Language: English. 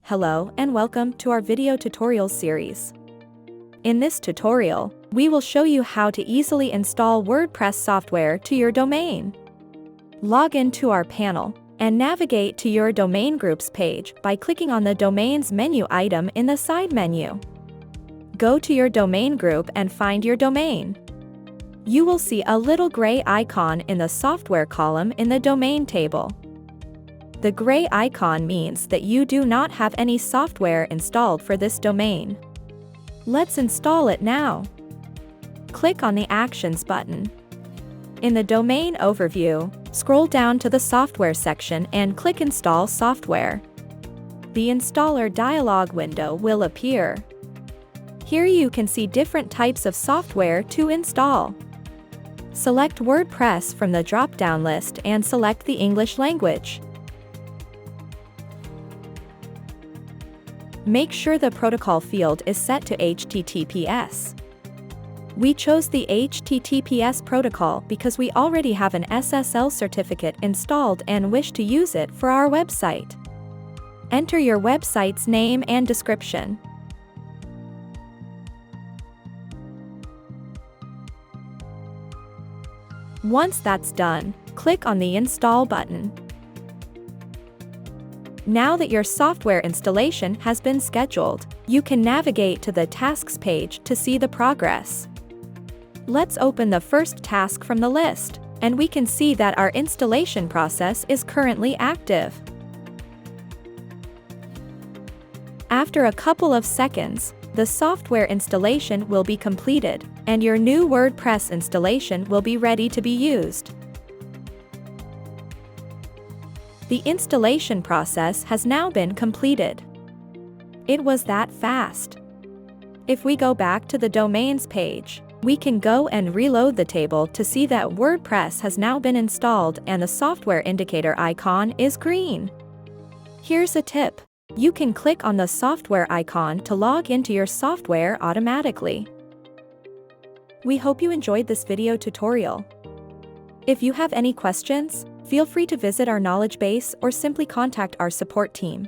Hello and welcome to our video tutorial series. In this tutorial, we will show you how to easily install WordPress software to your domain. Log into our panel and navigate to your domain groups page by clicking on the domains menu item in the side menu. Go to your domain group and find your domain. You will see a little gray icon in the software column in the domain table. The gray icon means that you do not have any software installed for this domain. Let's install it now. Click on the Actions button. In the domain overview, scroll down to the Software section and click Install Software. The Installer dialog window will appear. Here you can see different types of software to install. Select WordPress from the drop-down list and select the English language. Make sure the protocol field is set to HTTPS. We chose the HTTPS protocol because we already have an SSL certificate installed and wish to use it for our website. Enter your website's name and description. Once that's done, click on the Install button. Now that your software installation has been scheduled, you can navigate to the Tasks page to see the progress. Let's open the first task from the list, and we can see that our installation process is currently active. After a couple of seconds, the software installation will be completed, and your new WordPress installation will be ready to be used. The installation process has now been completed. It was that fast. If we go back to the domains page, we can go and reload the table to see that WordPress has now been installed and the software indicator icon is green. Here's a tip. You can click on the software icon to log into your software automatically. We hope you enjoyed this video tutorial. If you have any questions, feel free to visit our knowledge base or simply contact our support team.